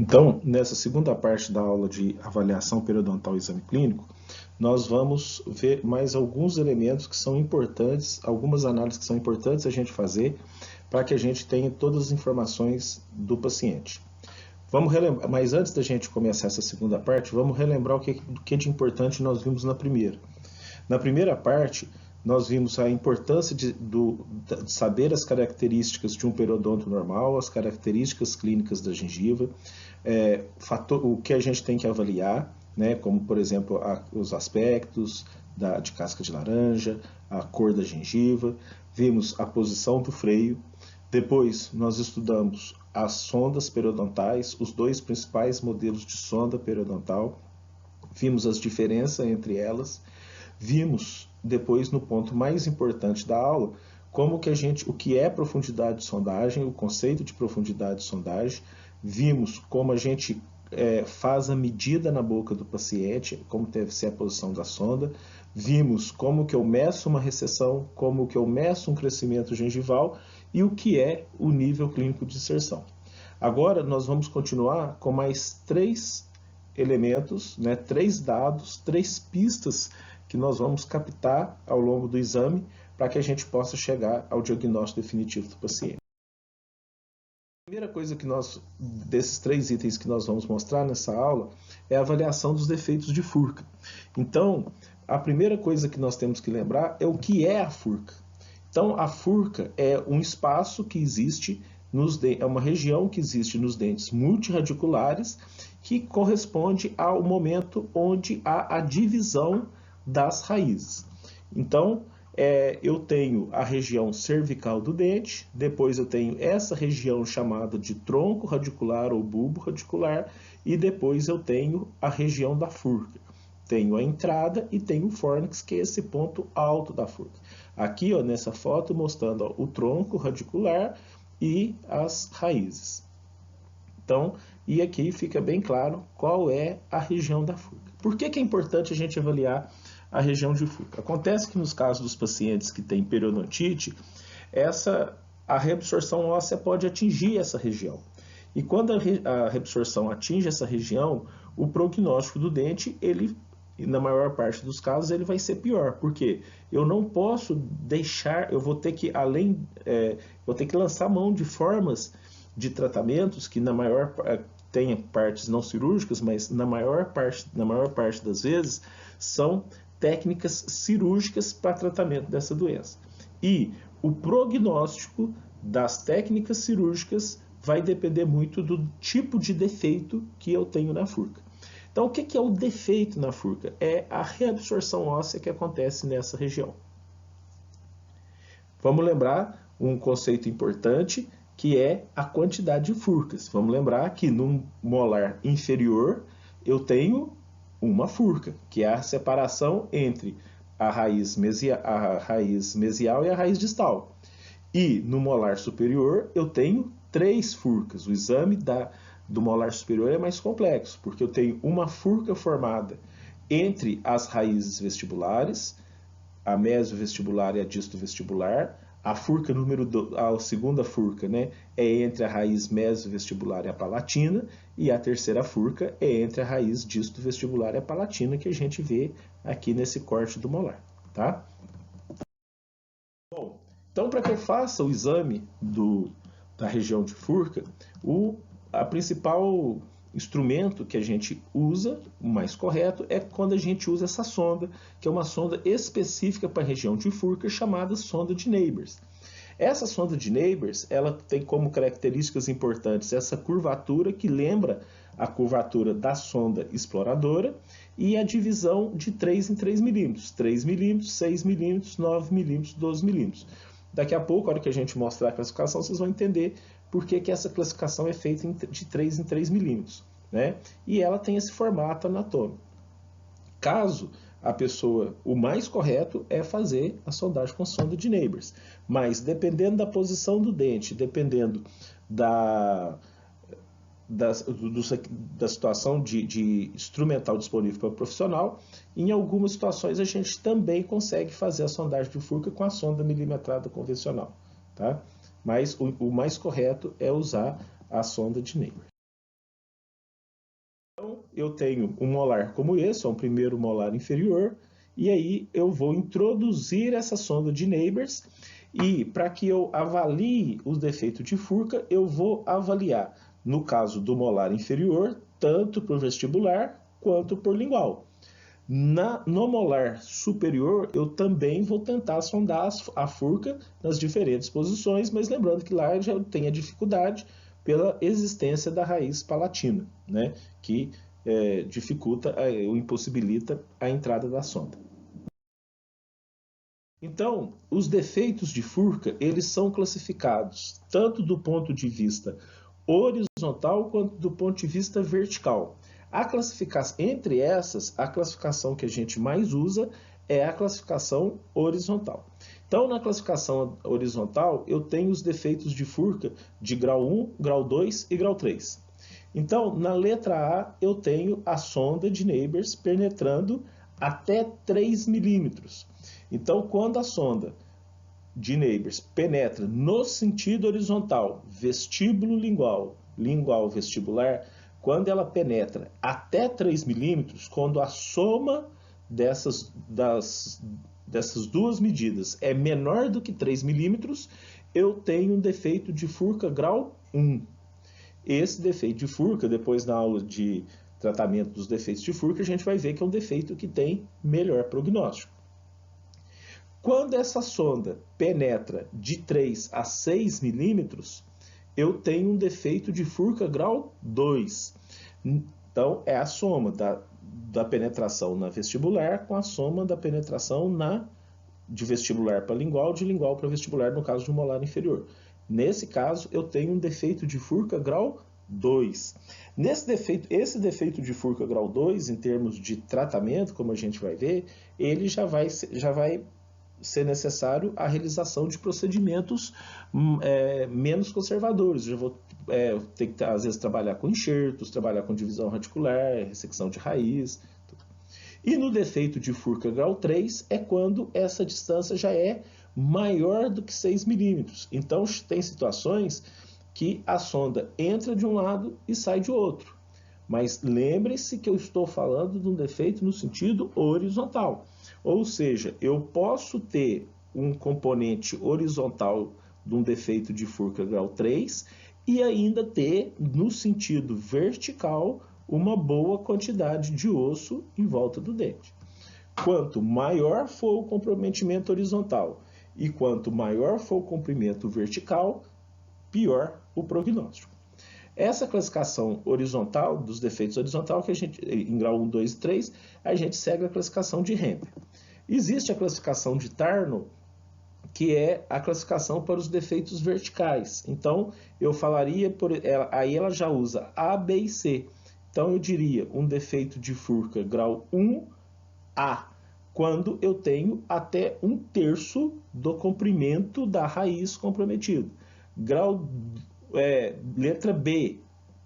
Então, nessa segunda parte da aula de avaliação periodontal e exame clínico, nós vamos ver mais alguns elementos que são importantes, algumas análises que são importantes a gente fazer para que a gente tenha todas as informações do paciente. Vamos relembrar, mas antes da gente começar essa segunda parte, vamos relembrar o que de importante nós vimos na primeira. Na primeira parte, nós vimos a importância de saber as características de um periodonto normal, as características clínicas da gengiva, o que a gente tem que avaliar, né, como, por exemplo, os aspectos de casca de laranja, a cor da gengiva, vimos a posição do freio. Depois, nós estudamos as sondas periodontais, os dois principais modelos de sonda periodontal, vimos as diferenças entre elas, vimos depois, no ponto mais importante da aula, o que é profundidade de sondagem, o conceito de profundidade de sondagem, vimos como a gente faz a medida na boca do paciente, como deve ser a posição da sonda, vimos como que eu meço uma recessão, como que eu meço um crescimento gengival e o que é o nível clínico de inserção. Agora nós vamos continuar com mais 3 elementos, né, 3 dados, 3 pistas que nós vamos captar ao longo do exame para que a gente possa chegar ao diagnóstico definitivo do paciente. A primeira coisa desses 3 itens que nós vamos mostrar nessa aula é a avaliação dos defeitos de furca. Então, a primeira coisa que nós temos que lembrar é o que é a furca. Então, a furca é um espaço que existe, é uma região que existe nos dentes multirradiculares que corresponde ao momento onde há a divisão das raízes. Então, eu tenho a região cervical do dente, depois eu tenho essa região chamada de tronco radicular ou bulbo radicular, e depois eu tenho a região da furca. Tenho a entrada e tenho o fórnix, que é esse ponto alto da furca. Aqui, ó, nessa foto, mostrando ó, o tronco radicular e as raízes. Então, e aqui fica bem claro qual é a região da furca. Por que é importante a gente avaliar a região de furca? Acontece que nos casos dos pacientes que têm periodontite, a reabsorção óssea pode atingir essa região. E quando a reabsorção atinge essa região, o prognóstico do dente, na maior parte dos casos, ele vai ser pior. Porque eu não posso deixar, eu vou ter que, vou ter que lançar mão de formas de tratamentos que tem partes não cirúrgicas, mas na maior parte das vezes são técnicas cirúrgicas para tratamento dessa doença. E o prognóstico das técnicas cirúrgicas vai depender muito do tipo de defeito que eu tenho na furca. Então, o que é o defeito na furca? É a reabsorção óssea que acontece nessa região. Vamos lembrar um conceito importante, que é a quantidade de furcas. Vamos lembrar que no molar inferior eu tenho uma furca, que é a separação entre a raiz mesial e a raiz distal. E no molar superior eu tenho 3 furcas. O exame do molar superior é mais complexo, porque eu tenho uma furca formada entre as raízes vestibulares, a mesovestibular e a distovestibular. A furca a segunda furca, né, é entre a raiz mesovestibular e a palatina, e a terceira furca é entre a raiz distovestibular e a palatina, que a gente vê aqui nesse corte do molar, tá? Bom, então para que eu faça o exame da região de furca, a principal instrumento que a gente usa, o mais correto, é quando a gente usa essa sonda, que é uma sonda específica para a região de furca, chamada sonda de Neighbors. Essa sonda de Neighbors, ela tem como características importantes essa curvatura que lembra a curvatura da sonda exploradora e a divisão de 3 em 3 milímetros, 3 milímetros, 6 milímetros, 9 milímetros, 12 milímetros. Daqui a pouco, a hora que a gente mostrar a classificação, vocês vão entender por que essa classificação é feita de 3 em 3 milímetros, né? E ela tem esse formato anatômico. Caso a pessoa, o mais correto é fazer a sondagem com sonda de Neighbors, mas dependendo da posição do dente, dependendo da situação de instrumental disponível para o profissional, em algumas situações a gente também consegue fazer a sondagem de furca com a sonda milimetrada convencional, tá? Mas o mais correto é usar a sonda de Neighbors. eu tenho um molar como esse, um primeiro molar inferior, e aí eu vou introduzir essa sonda de Neighbors, e para que eu avalie o defeito de furca, eu vou avaliar, no caso do molar inferior, tanto por vestibular quanto por lingual. No molar superior, eu também vou tentar sondar a furca nas diferentes posições, mas lembrando que lá já tem a dificuldade pela existência da raiz palatina, né, que dificulta ou impossibilita a entrada da sonda. Então, os defeitos de furca, eles são classificados tanto do ponto de vista horizontal quanto do ponto de vista vertical. A classificação, entre essas, a classificação que a gente mais usa é a classificação horizontal. Então, na classificação horizontal, eu tenho os defeitos de furca de grau 1, grau 2 e grau 3. Então, na letra A, eu tenho a sonda de Neighbors penetrando até 3 milímetros. Então, quando a sonda de Neighbors penetra no sentido horizontal, vestíbulo lingual, lingual vestibular, quando ela penetra até 3 milímetros, quando a soma dessas duas medidas é menor do que 3 milímetros, eu tenho um defeito de furca grau 1. Esse defeito de furca, depois na aula de tratamento dos defeitos de furca, a gente vai ver que é um defeito que tem melhor prognóstico. Quando essa sonda penetra de 3 a 6 milímetros, eu tenho um defeito de furca grau 2. Então, é a soma da penetração na vestibular com a soma da penetração de vestibular para lingual, de lingual para vestibular, no caso de um molar inferior. Nesse caso, eu tenho um defeito de furca grau 2. Esse defeito de furca grau 2, em termos de tratamento, como a gente vai ver, ele já vai ser necessário a realização de procedimentos menos conservadores. Eu vou ter que, às vezes, trabalhar com enxertos, trabalhar com divisão radicular, ressecção de raiz. E no defeito de furca grau 3 é quando essa distância já é maior do que 6 milímetros. Então, tem situações que a sonda entra de um lado e sai de outro. Mas lembre-se que eu estou falando de um defeito no sentido horizontal. Ou seja, eu posso ter um componente horizontal de um defeito de furca grau 3 e ainda ter, no sentido vertical, uma boa quantidade de osso em volta do dente. Quanto maior for o comprometimento horizontal e quanto maior for o comprimento vertical, pior o prognóstico. Essa classificação horizontal, dos defeitos horizontais, que a gente, em grau 1, 2 e 3, a gente segue a classificação de Hempel. Existe a classificação de Tarnow, que é a classificação para os defeitos verticais. Então, eu falaria, aí ela já usa A, B e C. Então, eu diria um defeito de furca grau 1A, quando eu tenho até 1/3 do comprimento da raiz comprometido. Letra B,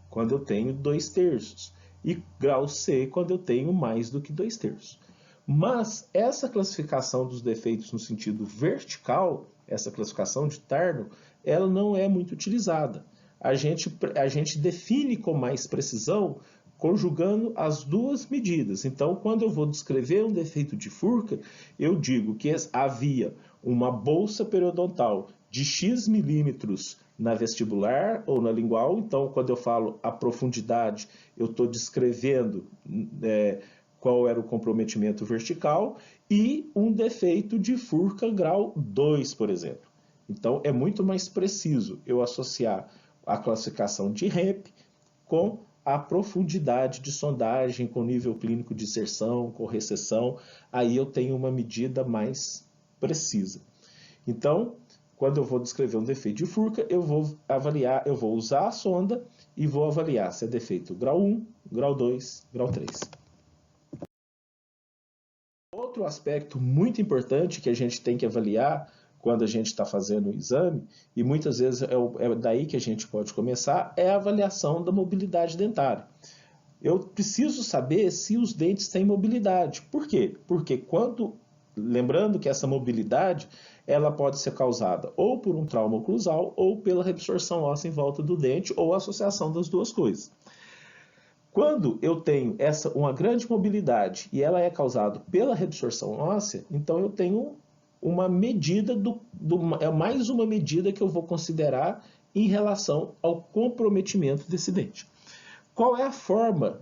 quando eu tenho 2/3. E grau C, quando eu tenho mais do que 2/3. Mas essa classificação dos defeitos no sentido vertical, essa classificação de Tarnow, ela não é muito utilizada. A gente define com mais precisão conjugando as duas medidas. Então, quando eu vou descrever um defeito de furca, eu digo que havia uma bolsa periodontal de X milímetros na vestibular ou na lingual. Então, quando eu falo a profundidade, eu estou descrevendo qual era o comprometimento vertical, e um defeito de furca grau 2, por exemplo. Então, é muito mais preciso eu associar a classificação de Hempel com a profundidade de sondagem, com nível clínico de inserção, com recessão. Aí eu tenho uma medida mais precisa. Então, quando eu vou descrever um defeito de furca, eu vou usar a sonda e vou avaliar se é defeito grau 1, grau 2, grau 3. Outro aspecto muito importante que a gente tem que avaliar quando a gente está fazendo o exame, e muitas vezes é daí que a gente pode começar, é a avaliação da mobilidade dentária. Eu preciso saber se os dentes têm mobilidade. Por quê? Porque lembrando que essa mobilidade ela pode ser causada ou por um trauma oclusal ou pela reabsorção óssea em volta do dente ou associação das duas coisas. Quando eu tenho uma grande mobilidade e ela é causada pela reabsorção óssea, então eu tenho uma medida é mais uma medida que eu vou considerar em relação ao comprometimento desse dente. Qual é a forma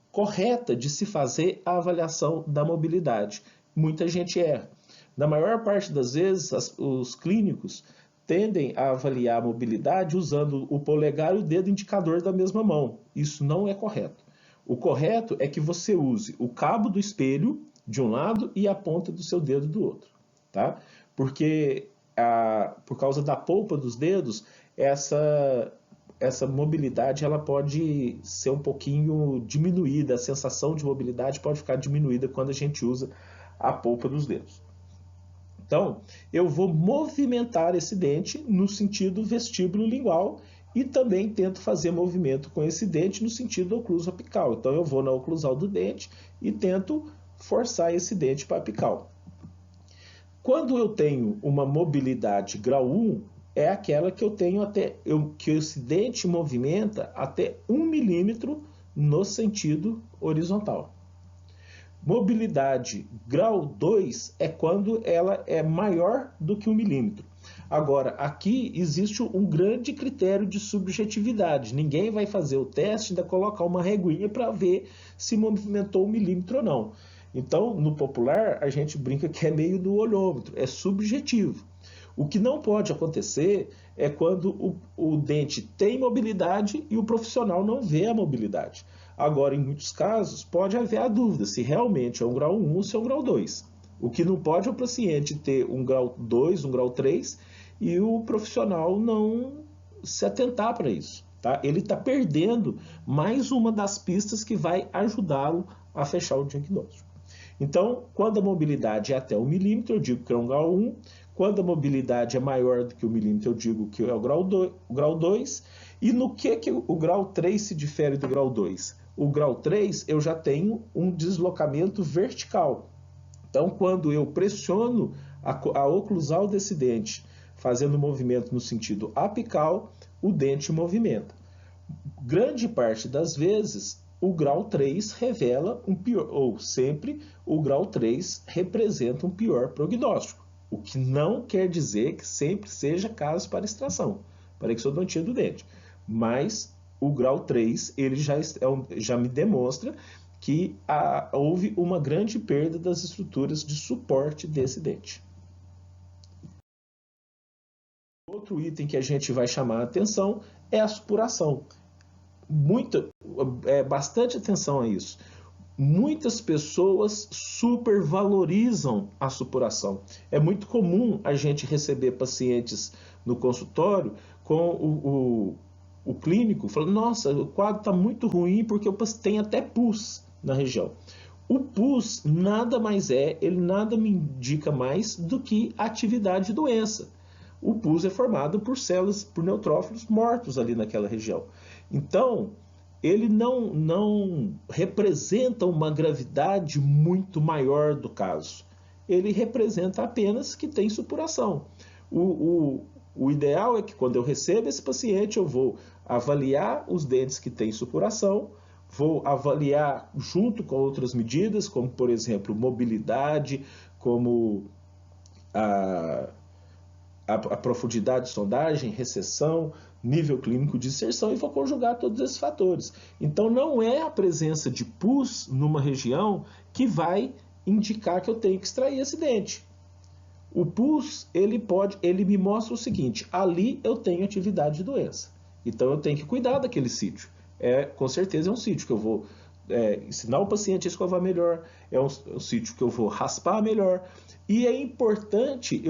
correta de se fazer a avaliação da mobilidade? Muita gente erra. Na maior parte das vezes, os clínicos tendem a avaliar a mobilidade usando o polegar e o dedo indicador da mesma mão. Isso não é correto. O correto é que você use o cabo do espelho de um lado e a ponta do seu dedo do outro, tá? Porque por causa da polpa dos dedos, essa mobilidade ela pode ser um pouquinho diminuída, a sensação de mobilidade pode ficar diminuída quando a gente usa a polpa dos dedos. Então, eu vou movimentar esse dente no sentido vestíbulo-lingual e também tento fazer movimento com esse dente no sentido ocluso-apical. Então, eu vou na oclusal do dente e tento forçar esse dente para apical. Quando eu tenho uma mobilidade grau 1, é aquela que eu tenho que esse dente movimenta até 1 milímetro no sentido horizontal. Mobilidade grau 2 é quando ela é maior do que 1 milímetro. Agora, aqui existe um grande critério de subjetividade. Ninguém vai fazer o teste e ainda colocar uma reguinha para ver se movimentou 1 milímetro ou não. Então, no popular, a gente brinca que é meio do olhômetro, é subjetivo. O que não pode acontecer é quando o dente tem mobilidade e o profissional não vê a mobilidade. Agora, em muitos casos, pode haver a dúvida se realmente é um grau 1 ou se é um grau 2. O que não pode é o paciente ter um grau 2, um grau 3 e o profissional não se atentar para isso. Tá? Ele está perdendo mais uma das pistas que vai ajudá-lo a fechar o diagnóstico. Então, quando a mobilidade é até 1 milímetro, eu digo que é um grau 1. Quando a mobilidade é maior do que 1 milímetro, eu digo que é o grau 2. E no que o grau 3 se difere do grau 2? O grau 3 eu já tenho um deslocamento vertical. Então, quando eu pressiono a oclusal desse dente, fazendo movimento no sentido apical, o dente movimenta. Grande parte das vezes, o grau 3 revela um pior, ou sempre o grau 3 representa um pior prognóstico, o que não quer dizer que sempre seja caso para extração, para exodontia do dente. Mas o grau 3 ele já me demonstra que houve uma grande perda das estruturas de suporte desse dente. Outro item que a gente vai chamar a atenção é a supuração. Bastante atenção a isso. Muitas pessoas supervalorizam a supuração. É muito comum a gente receber pacientes no consultório com o clínico falando: nossa, o quadro está muito ruim porque eu tenho até pus na região. O pus nada mais ele nada me indica mais do que atividade de doença. O pus é formado por células, por neutrófilos mortos ali naquela região. Então, ele não representa uma gravidade muito maior do caso. Ele representa apenas que tem supuração. O ideal é que quando eu recebo esse paciente, eu vou avaliar os dentes que têm supuração, vou avaliar junto com outras medidas, como, por exemplo, mobilidade, como a profundidade de sondagem, recessão, nível clínico de inserção, e vou conjugar todos esses fatores. Então, não é a presença de pus numa região que vai indicar que eu tenho que extrair esse dente. O pus, ele me mostra o seguinte: ali eu tenho atividade de doença. Então, eu tenho que cuidar daquele sítio. Com certeza é um sítio que eu vou ensinar o paciente a escovar melhor, é um sítio que eu vou raspar melhor. E é importante,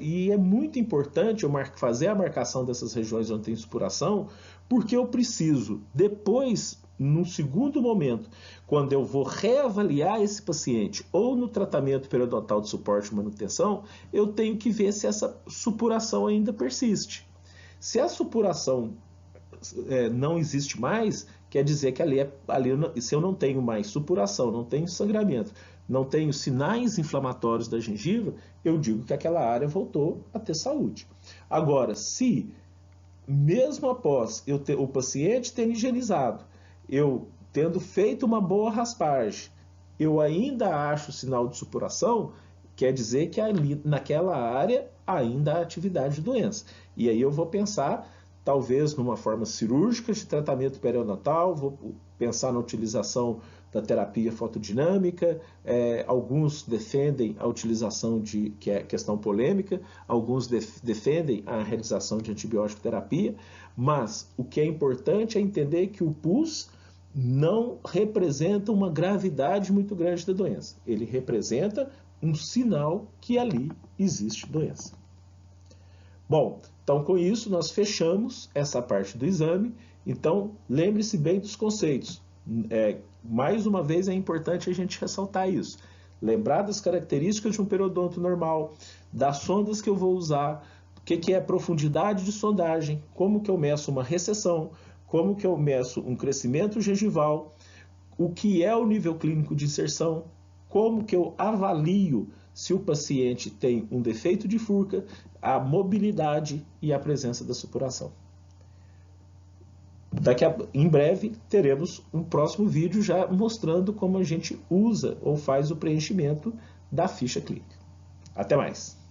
e é muito importante eu fazer a marcação dessas regiões onde tem supuração, porque eu preciso, depois, num segundo momento, quando eu vou reavaliar esse paciente, ou no tratamento periodontal de suporte e manutenção, eu tenho que ver se essa supuração ainda persiste. Se a supuração não existe mais, quer dizer que ali se eu não tenho mais supuração, não tenho sangramento, não tenho sinais inflamatórios da gengiva, eu digo que aquela área voltou a ter saúde. Agora, se mesmo após o paciente ter higienizado, eu tendo feito uma boa raspagem, eu ainda acho sinal de supuração, quer dizer que ali naquela área ainda há atividade de doença. E aí eu vou pensar, talvez, numa forma cirúrgica de tratamento periodoontal, vou pensar na utilização da terapia fotodinâmica, alguns defendem a utilização que é questão polêmica, alguns defendem a realização de antibiótico terapia, mas o que é importante é entender que o pus não representa uma gravidade muito grande da doença. Ele representa um sinal que ali existe doença. Bom, então com isso nós fechamos essa parte do exame. Então lembre-se bem dos conceitos. Mais uma vez é importante a gente ressaltar isso. Lembrar das características de um periodonto normal, das sondas que eu vou usar, o que é profundidade de sondagem, como que eu meço uma recessão, como que eu meço um crescimento gengival, o que é o nível clínico de inserção, como que eu avalio se o paciente tem um defeito de furca, a mobilidade e a presença da supuração. Em breve teremos um próximo vídeo já mostrando como a gente usa ou faz o preenchimento da ficha clínica. Até mais!